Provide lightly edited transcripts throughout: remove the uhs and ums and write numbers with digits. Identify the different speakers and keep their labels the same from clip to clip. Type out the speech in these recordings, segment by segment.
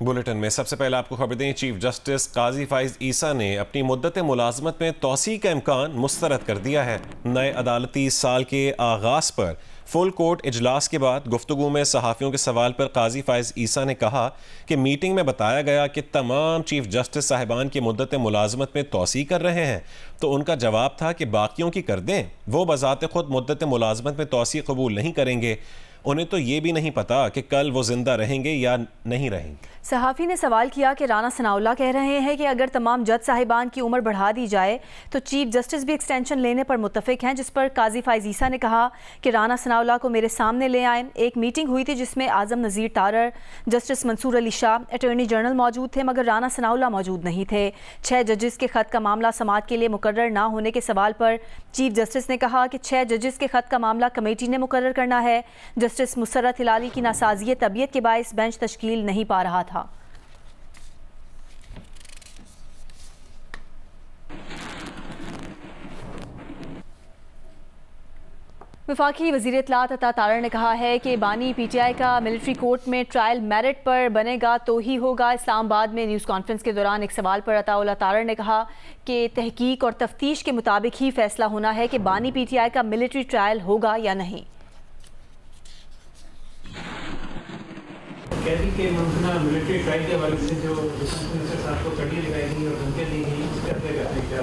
Speaker 1: Bulletin में सबसे पहले आपको खबर दें, चीफ जस्टिस काजी फाइज ईसा ने अपनी मुद्दत मुलाजमत में तोसी का इम्कान मुस्तरद कर दिया है। नए अदालती साल के आगाज पर फुल कोर्ट इजलास के बाद गुफ्तगू में सहाफ़ियों के सवाल पर काजी फाइज ईसा ने कहा कि मीटिंग में बताया गया कि तमाम चीफ जस्टिस साहिबान की मुद्दत मुलाजमत में तोसी कर रहे हैं, तो उनका जवाब था कि बाकियों की कर दें, वो बज़ात खुद मुद्दत मुलाजमत में तोसी कबूल नहीं करेंगे। उन्हें तो ये भी नहीं पता कि कल वो जिंदा रहेंगे या नहीं रहेंगे।
Speaker 2: सहाफ़ी ने सवाल किया कि राना सनाउल्लाह कह रहे हैं कि अगर तमाम जज साहिबान की उम्र बढ़ा दी जाए तो चीफ जस्टिस भी एक्सटेंशन लेने पर मुत्तफिक हैं, जिस पर काजी फाइज ईसा ने कहा कि राना सनाउल्लाह को मेरे सामने ले आएं। एक मीटिंग हुई थी जिसमें Azam Nazir Tarar, justice Mansoor Ali Shah, attorney general मौजूद थे, मगर राना सनाउल्लाह मौजूद नहीं थे। 6 जजेस के ख़त का मामला समाअत के लिए मुकर्रर ना होने के सवाल पर चीफ जस्टिस ने कहा कि 6 जजेस के ख़त का मामला कमेटी ने मुकर्रर करना है। जस्टिस मुसर्रत हिलाली की नासाजियत तबीयत के बायस बेंच तश्कील नहीं पा रहा था। वफाकी वज़ीर इत्तलात अता तारर ने कहा है कि बानी PTI का मिलिट्री कोर्ट में ट्रायल मेरिट पर बनेगा तो ही होगा। इस्लामाबाद में न्यूज़ कॉन्फ्रेंस के दौरान एक सवाल पर अता तारर ने कहा कि तहकीक और तफ्तीश के मुताबिक ही फैसला होना है कि बानी PTI का मिलिट्री ट्रायल होगा या नहीं।
Speaker 3: कैदी के मुमकिना मिलिट्री ट्रायल के हवाले से जो मिनिस्टर साहब को कड़ी लगाई गई और धमकियां दी गई, करते क्या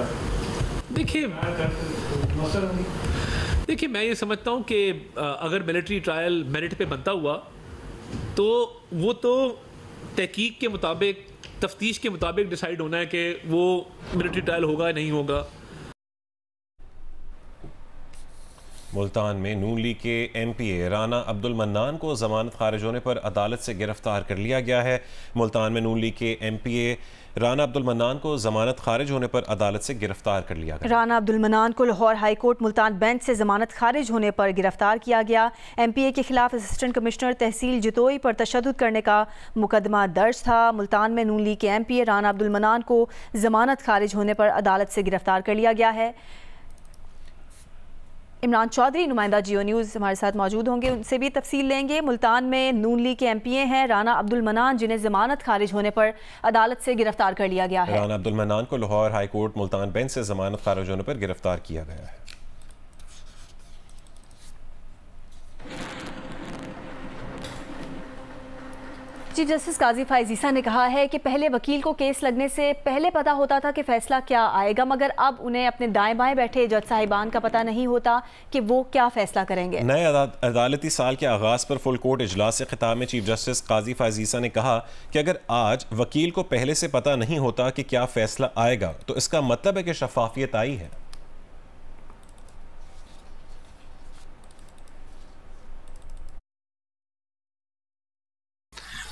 Speaker 4: देखिए मैं ये समझता हूँ कि अगर मिलिट्री ट्रायल मेरिट पे बनता हुआ तो वो तो तहकीक के मुताबिक, तफ्तीश के मुताबिक डिसाइड होना है कि वो मिलिट्री ट्रायल होगा या नहीं होगा।
Speaker 1: मुल्तान में नून लीग के MPA राना अब्दुल मन्नान को जमानत खारिज होने पर अदालत से गिरफ्तार कर लिया गया है। मुल्तान में नून लीग के MPA राना अब्दुल मन्नान को जमानत खारिज होने पर अदालत से गिरफ्तार कर लिया गया।
Speaker 2: राना अब्दुल मन्नान को Lahore high court Multan bench से जमानत खारिज होने पर गिरफ्तार किया गया। MPA के खिलाफ असिस्टेंट कमिश्नर तहसील जतोई पर तशद्दुद करने का मुकदमा दर्ज था। मुल्तान में नून लीग के MPA राना अब्दुल मन्नान को जमानत खारिज होने पर अदालत से गिरफ्तार कर लिया गया है। इमरान चौधरी नुमाइंदा जियो न्यूज़ हमारे साथ मौजूद होंगे, उनसे भी तफसील लेंगे। मुल्तान में नून लीग के MPA हैं राना अब्दुल मन्नान, जिन्हें जमानत खारिज होने पर अदालत से गिरफ्तार कर लिया गया है।
Speaker 1: राना अब्दुल मन्नान को Lahore high court Multan bench से जमानत खारिज होने पर गिरफ्तार किया गया है।
Speaker 2: चीफ जस्टिस काजी फाइज ईसा ने कहा है कि पहले वकील को केस लगने से पहले पता होता था कि फैसला क्या आएगा, मगर अब उन्हें अपने दाएं बाएं बैठे जज साहिबान का पता नहीं होता कि वो क्या फैसला करेंगे।
Speaker 1: नए अदालती साल के आगाज पर फुल कोर्ट इजलास से खिताब में चीफ जस्टिस काजी फाइज ईसा ने कहा कि अगर आज वकील को पहले से पता नहीं होता कि क्या फैसला आएगा तो इसका मतलब है कि शफाफियत आई है।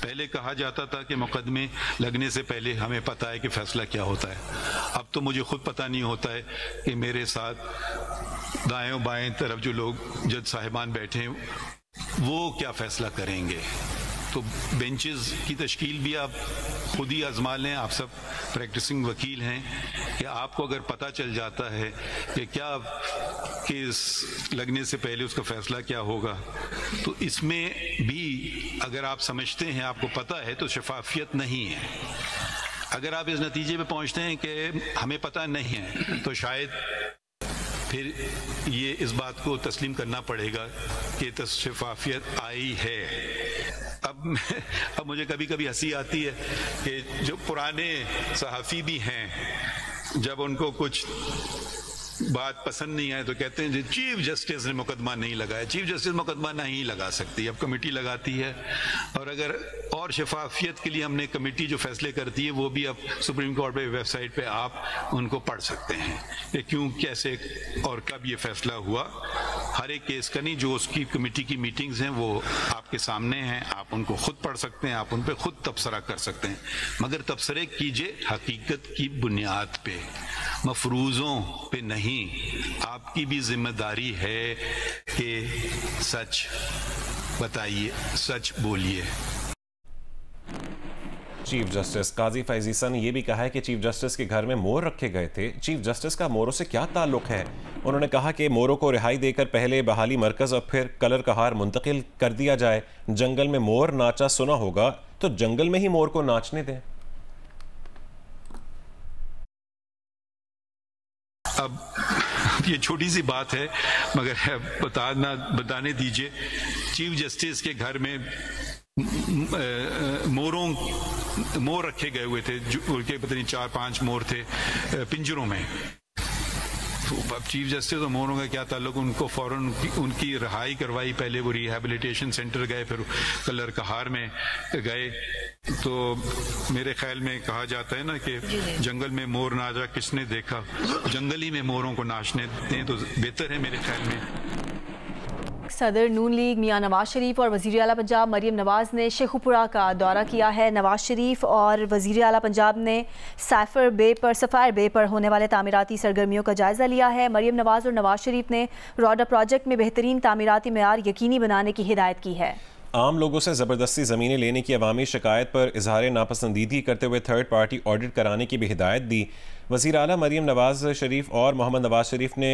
Speaker 5: पहले कहा जाता था कि मुकदमे लगने से पहले हमें पता है कि फैसला क्या होता है। अब तो मुझे खुद पता नहीं होता है कि मेरे साथ दाएं बाएं तरफ जो लोग जज साहिबान बैठे हैं वो क्या फैसला करेंगे। तो बेंचेस की तश्कील भी आप खुद ही आजमा लें। आप सब प्रैक्टिसिंग वकील हैं कि आपको अगर पता चल जाता है कि क्या केस लगने से पहले उसका फैसला क्या होगा, तो इसमें भी अगर आप समझते हैं, आपको पता है, तो शफाफियत नहीं है। अगर आप इस नतीजे पे पहुंचते हैं कि हमें पता नहीं है, तो शायद फिर ये इस बात को तस्लीम करना पड़ेगा कि शफाफियत आई है। अब मुझे कभी कभी हंसी आती है कि जो पुराने सहाफ़ी भी हैं, जब उनको कुछ बात पसंद नहीं आए तो कहते हैं चीफ जस्टिस ने मुकदमा नहीं लगाया। चीफ जस्टिस मुकदमा नहीं लगा सकती, अब कमेटी लगाती है। और अगर और शफाफियत के लिए हमने कमेटी जो फैसले करती है वो भी अब सुप्रीम कोर्ट पे वेबसाइट पे आप उनको पढ़ सकते हैं कि क्यों, कैसे और कब ये फैसला हुआ। हर एक केस का नहीं, जो उसकी कमेटी की मीटिंग्स हैं वो आपके सामने हैं, आप उनको खुद पढ़ सकते हैं, आप उन पर खुद तबसरा कर सकते हैं, मगर तबसरे कीजिए हकीकत की बुनियाद पे, मफरूज़ों पे नहीं। आपकी भी जिम्मेदारी है कि सच बताइए, सच बोलिए।
Speaker 1: चीफ जस्टिस काजी फाइज ईसा ने यह भी कहा है कि चीफ जस्टिस के घर में मोर रखे गए थे। चीफ जस्टिस का मोरों से क्या ताल्लुक है। उन्होंने कहा कि मोरों को रिहाई देकर पहले बहाली मरकज और फिर कलर का हार मुंतकिल कर दिया जाए। जंगल में मोर नाचा सुना होगा, तो जंगल में ही मोर को नाचने दें।
Speaker 5: अब ये छोटी सी बात है मगर बताने दीजिए, चीफ जस्टिस के घर में मोर रखे गए हुए थे, उनके पता नहीं 4-5 मोर थे पिंजरों में। तो अब चीफ जस्टिस और मोरों का क्या ताल्लुक, उनको फौरन उनकी रिहाई करवाई, पहले वो रिहैबिलिटेशन सेंटर गए, फिर कलर कहार में गए। तो मेरे ख्याल में कहा जाता है ना कि जंगल में मोर नाचा किसने देखा, जंगल ही में मोरों को नाचने दें तो बेहतर है मेरे ख्याल में।
Speaker 2: सदर नून लीग मियां नवाज शरीफ और वज़ीर आला पंजाब मरीम नवाज ने शेखुपुरा का दौरा किया है। नवाज शरीफ और वज़ीर आला पंजाब ने सफ़ायर बे पर होने वाले तामीराती सरगर्मियों का जायज़ा लिया है। मरीम नवाज और नवाज शरीफ ने रॉडा प्रोजेक्ट में बेहतरीन तामीराती मेयार यकीनी बनाने की हिदायत की है।
Speaker 1: आम लोगों से ज़बरदस्ती ज़मीनें लेने की अवामी शिकायत पर इजहार नापसंदीदगी करते हुए थर्ड पार्टी ऑडिट कराने की भी हिदायत दी। वज़ीर आला मरीम नवाज शरीफ और मोहम्मद नवाज शरीफ ने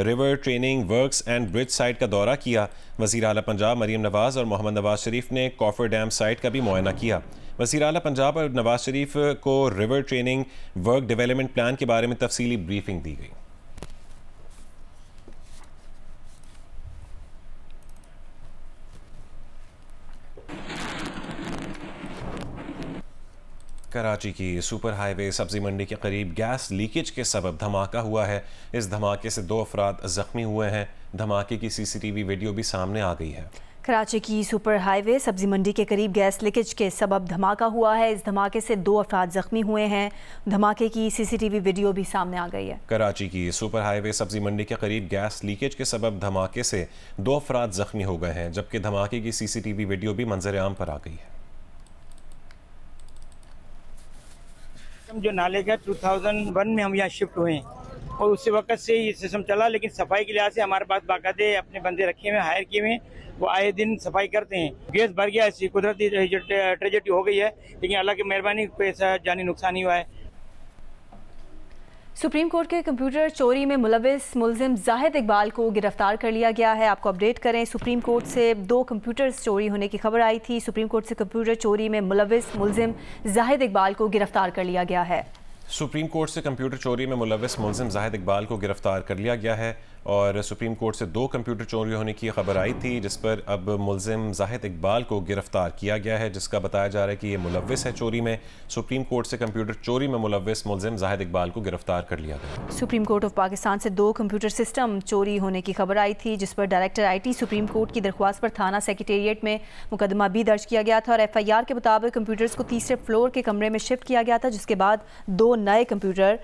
Speaker 1: river training works and bridge site का दौरा किया। वज़ीर आला पंजाब मरीम नवाज और मोहम्मद नवाज शरीफ ने कॉफर डैम साइट का भी मुआयना किया। वज़ीर आला पंजाब और नवाज शरीफ को river training work development plan के बारे में तफसीली ब्रीफिंग दी गई। कराची की सुपर हाईवे सब्जी मंडी के करीब गैस लीकेज के सबब धमाका हुआ है। इस धमाके से 2 अफराद जख्मी हुए हैं। धमाके की सीसीटीवी वीडियो भी सामने आ गई है।
Speaker 2: कराची की सुपर हाईवे सब्जी मंडी के करीब गैस लीकेज के सबब धमाका हुआ है। इस धमाके से 2 अफराद जख्मी हुए हैं। धमाके की सीसीटीवी वीडियो भी सामने आ गई है।
Speaker 1: कराची की सुपर हाईवे सब्जी मंडी के करीब गैस लीकेज के सबब धमाके से 2 अफराद जख्मी हो गए हैं, जबकि धमाके की सीसीटीवी वीडियो भी मंजर आम पर आ गई है।
Speaker 6: जो नाले का 2001 में हम यहाँ शिफ्ट हुए हैं और उसी वक्त से ये सिस्टम चला, लेकिन सफाई के लिहाज से हमारे पास बाकायदे अपने बंदे रखे हुए हायर किए हुए, वो आए दिन सफाई करते हैं। गैस भर गया, ऐसी कुदरती ट्रेजेडी हो गई है, लेकिन अल्लाह की मेहरबानी कोई ऐसा जानी नुकसान नहीं हुआ है।
Speaker 2: सुप्रीम कोर्ट के कंप्यूटर चोरी में मुलविस मुल्जिम जाहिद इकबाल को गिरफ्तार कर लिया गया है। आपको अपडेट करें, सुप्रीम कोर्ट से 2 कंप्यूटर्स चोरी होने की खबर आई थी। सुप्रीम कोर्ट से कंप्यूटर चोरी में मुलविस मुल्जिम जाहिद इकबाल को गिरफ्तार कर लिया गया है।
Speaker 1: सुप्रीम कोर्ट से कंप्यूटर चोरी में मुलविस मुल्जिम जाहिद इकबाल को गिरफ्तार कर लिया गया है और सुप्रीम कोर्ट से 2 कंप्यूटर चोरी होने की खबर आई थी, जिस पर अब मुल्जिम जाहिद इकबाल को गिरफ्तार किया गया है, जिसका बताया जा रहा है कि ये मुलविस है चोरी में। सुप्रीम कोर्ट से कंप्यूटर चोरी में मुलविस मुल्जिम जाहिद इकबाल को गिरफ्तार कर लिया गया।
Speaker 2: सुप्रीम कोर्ट ऑफ पाकिस्तान से 2 कंप्यूटर सिस्टम चोरी होने की खबर आई थी, जिस पर डायरेक्टर IT सुप्रीम कोर्ट की दरख्वास्त पर थाना सेक्रेटेरिएट में मुकदमा भी दर्ज किया गया था और FIR के मुताबिक कंप्यूटर्स को 3रे फ्लोर के कमरे में शिफ्ट किया गया था, जिसके बाद 2 नए कंप्यूटर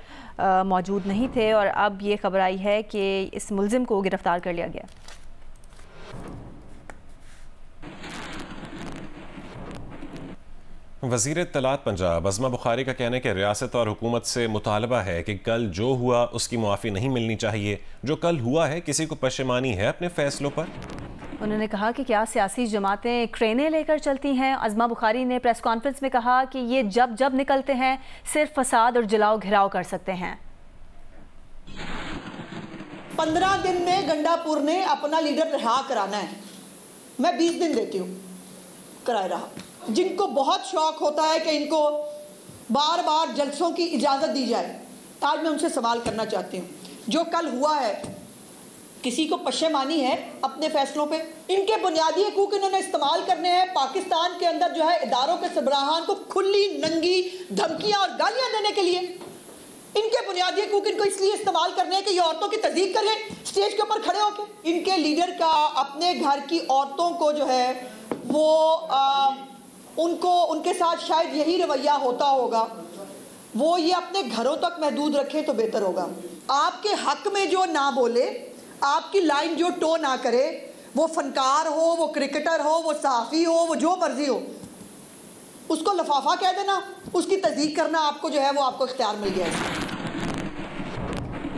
Speaker 2: मौजूद नहीं थे और अब ये खबर आई है कि इस मुल्जिम को गिरफ्तार कर लिया गया।
Speaker 1: वज़ीर इत्तलात पंजाब अज़मा बुखारी का कहना है कि रियासत और हुकूमत से मुतालबा है कि कल जो हुआ उसकी मुआफ़ी नहीं मिलनी चाहिए। जो कल हुआ है, किसी को पशेमानी है अपने फैसलों पर।
Speaker 2: उन्होंने कहा कि क्या सियासी जमातें क्रेनें लेकर चलती हैं। अज़मा बुखारी ने प्रेस कॉन्फ्रेंस में कहा कि ये जब निकलते हैं सिर्फ फसाद और जलाओ घिराव कर सकते हैं।
Speaker 7: 15 दिन में गंडापुर ने अपना लीडर रिहा कराना है, मैं 20 दिन देती हूँ कराए रहा। जिनको बहुत शौक होता है कि इनको बार बार जलसों की इजाज़त दी जाए, आज मैं उनसे सवाल करना चाहती हूँ, जो कल हुआ है किसी को पशेमानी है अपने फैसलों पे? इनके बुनियादी हकूक इन्होंने इस्तेमाल करने हैं पाकिस्तान के अंदर जो है इदारों के सरबराहान को खुली नंगी धमकियां और गालियां देने के लिए। इनके बुनियादी हकूक इनको इसलिए इस्तेमाल करने हैं कि ये औरतों की तज़दीक करें स्टेज के ऊपर खड़े होकर। इनके लीडर का अपने घर की औरतों को जो है वो उनको उनके साथ शायद यही रवैया होता होगा, वो ये अपने घरों तक महदूद रखें तो बेहतर होगा। आपके हक में जो ना बोले, आपकी लाइन जो टो ना करे, वो फनकार हो, वो क्रिकेटर हो, वो सहाफ़ी हो, वो जो मर्जी हो, उसको लफाफा कह देना, उसकी तस्दीक करना आपको जो है वो आपको इख्तियार मिल गया है।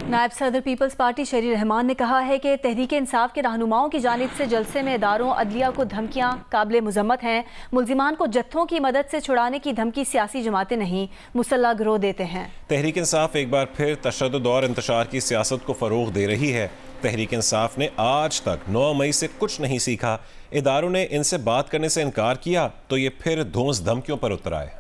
Speaker 2: नायब सदर पीपल्स पार्टी शरी रहमान ने कहा है कि तहरीक इंसाफ के रहनुमाओं की जानिब से जलसे में इदारों अदलिया को धमकियां काबिल मुजम्मत हैं। मुल्जिमान को जत्थों की मदद से छुड़ाने की धमकी सियासी जमातें नहीं मुसल्लह गिरोह देते हैं। तहरीक इंसाफ एक बार फिर तशद्दुद और इंतशार की सियासत को फ़रोग़ दे रही है। तहरीक इंसाफ ने आज तक 9 मई से कुछ नहीं सीखा। इदारों ने इनसे बात करने से इनकार किया तो ये फिर धौंस धमकियों पर उतर आए।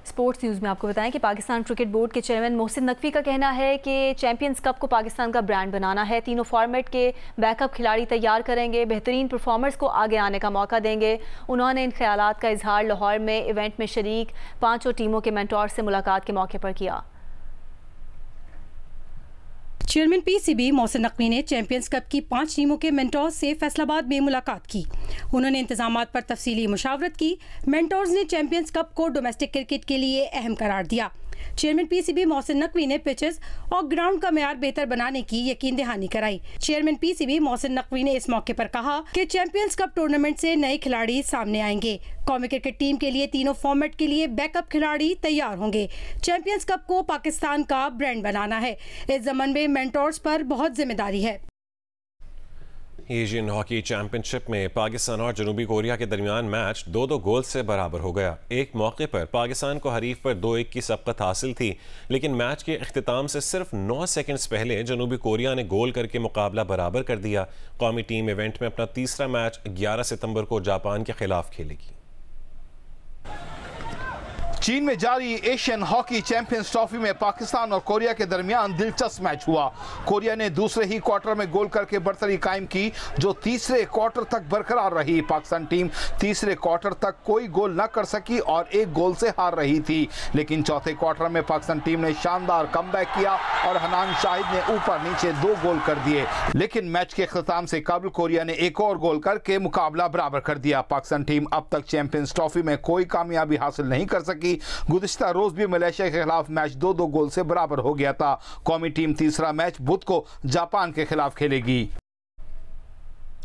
Speaker 2: स्पोर्ट्स न्यूज़ में आपको बताएं कि पाकिस्तान क्रिकेट बोर्ड के चेयरमैन मोहसिन नकवी का कहना है कि चैंपियंस कप को पाकिस्तान का ब्रांड बनाना है। तीनों फॉर्मेट के बैकअप खिलाड़ी तैयार करेंगे, बेहतरीन परफॉर्मर्स को आगे आने का मौका देंगे। उन्होंने इन ख्यालात का इजहार लाहौर में इवेंट में शरीक 5 टीमों के मेंटोर से मुलाकात के मौके पर किया।
Speaker 8: चेयरमैन पीसीबी मोहसिन नकवी ने चैंपियंस कप की 5 टीमों के मेंटोर्स से फैसलाबाद में मुलाकात की। उन्होंने इंतजामात पर तफसीली मुशावरत की। मेंटोर्स ने चैंपियंस कप को डोमेस्टिक क्रिकेट के लिए अहम करार दिया। चेयरमैन पीसीबी मोहसिन नकवी ने पिचेस और ग्राउंड का मेयार बेहतर बनाने की यकीन दहानी कराई। चेयरमैन पीसीबी मोहसिन नकवी ने इस मौके पर कहा कि चैंपियंस कप टूर्नामेंट से नए खिलाड़ी सामने आएंगे। कौमी क्रिकेट टीम के लिए तीनों फॉर्मेट के लिए बैकअप खिलाड़ी तैयार होंगे। चैंपियंस कप को पाकिस्तान का ब्रांड बनाना है। इस ज़मन में मेंटोर्स पर बहुत जिम्मेदारी है।
Speaker 1: एशियन हॉकी चैंपियनशिप में पाकिस्तान और जनूबी कोरिया के दरमियान मैच 2-2 गोल से बराबर हो गया। एक मौके पर पाकिस्तान को हरीफ पर 2-1 की सबकत हासिल थी, लेकिन मैच के इख्तिताम से सिर्फ 9 सेकंड्स पहले जनूबी कोरिया ने गोल करके मुकाबला बराबर कर दिया। कौमी टीम इवेंट में अपना तीसरा मैच 11 सितंबर को जापान के खिलाफ खेलेगी।
Speaker 9: चीन में जारी एशियन हॉकी चैंपियंस ट्रॉफी में पाकिस्तान और कोरिया के दरमियान दिलचस्प मैच हुआ। कोरिया ने दूसरे ही क्वार्टर में गोल करके बढ़तरी कायम की, जो तीसरे क्वार्टर तक बरकरार रही। पाकिस्तान टीम तीसरे क्वार्टर तक कोई गोल न कर सकी और 1 गोल से हार रही थी, लेकिन चौथे क्वार्टर में पाकिस्तान टीम ने शानदार कमबैक किया और हनान शाहिद ने ऊपर नीचे 2 गोल कर दिए। लेकिन मैच के इख्तिताम से काबुल कोरिया ने एक और गोल करके मुकाबला बराबर कर दिया। पाकिस्तान टीम अब तक चैंपियंस ट्रॉफी में कोई कामयाबी हासिल नहीं कर सकी। गुज़िश्ता रोज भी मलेशिया के खिलाफ मैच 2-2 गोल से बराबर हो गया था। कौमी टीम तीसरा मैच बुध को जापान के खिलाफ खेलेगी।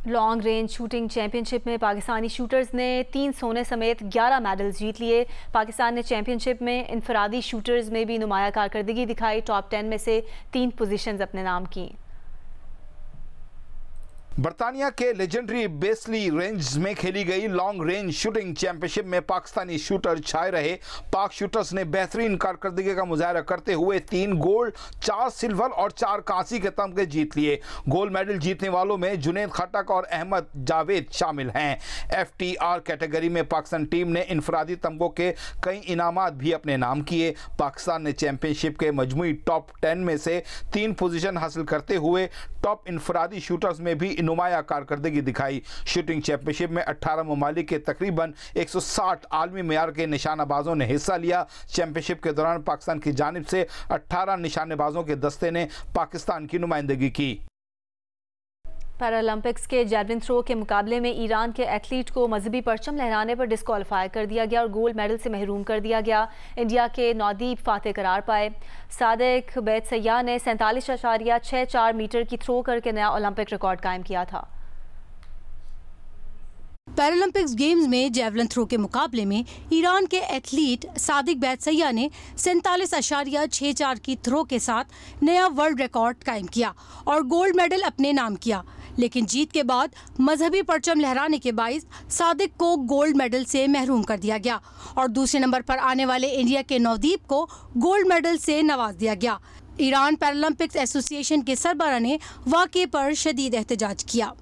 Speaker 2: लॉन्ग रेंज शूटिंग चैंपियनशिप में पाकिस्तानी शूटर्स ने 3 सोने समेत 11 मेडल्स जीत लिए। पाकिस्तान ने चैंपियनशिप में इनफरादी शूटर्स में भी नुमाया कारकर्दगी दिखाई। टॉप 10 में से 3 पोजीशंस अपने नाम की।
Speaker 9: बरतानिया के लेजेंडरी बेसली रेंज में खेली गई लॉन्ग रेंज शूटिंग चैंपियनशिप में पाकिस्तानी शूटर छाए रहे। पाक शूटर्स ने बेहतरीन कारकर्दगी का मुजाहरा करते हुए 3 गोल्ड, 4 सिल्वर और 4 कांसी के तमगे जीत लिए। गोल्ड मेडल जीतने वालों में जुनैद खटक और अहमद जावेद शामिल हैं। FTR कैटेगरी में पाकिस्तान टीम ने इनफरादी तमगों के कई इनामात भी अपने नाम किए। पाकिस्तान ने चैंपियनशिप के मजमूई टॉप 10 में से 3 पोजीशन हासिल करते हुए टॉप इनफरादी शूटर्स में भी नुमाया कारकर्दगी दिखाई। शूटिंग चैंपियनशिप में 18 ममालिक के तकरीबन 160 आलमी मेयार के निशानेबाजों ने हिस्सा लिया। चैंपियनशिप के दौरान पाकिस्तान की जानिब से 18 निशानेबाजों के दस्ते ने पाकिस्तान की नुमाइंदगी की।
Speaker 2: पैरालंपिक्स के जैवलिन थ्रो के मुकाबले में ईरान के एथलीट को मजहबी परचम लहराने पर डिस्क्वालीफाई कर दिया गया और गोल्ड मेडल से महरूम कर दिया गया। इंडिया के नौदीप फातेह करार पाए। सादिक बैत सैयाह ने 47.64 मीटर की थ्रो करके नया ओलंपिक रिकॉर्ड कायम किया था।
Speaker 8: पैरालंपिक्स गेम्स में जेवलिन थ्रो के मुकाबले में ईरान के एथलीट सादिक बैत सैयाह ने 47.64 की थ्रो के साथ नया वर्ल्ड रिकॉर्ड कायम किया और गोल्ड मेडल अपने नाम किया। लेकिन जीत के बाद मजहबी परचम लहराने के बाइस सादिक को गोल्ड मेडल से महरूम कर दिया गया और दूसरे नंबर पर आने वाले इंडिया के नवदीप को गोल्ड मेडल से नवाज दिया गया। ईरान पैरालंपिक्स एसोसिएशन के सरबराह ने वाक़े पर शदीद एहतजाज किया।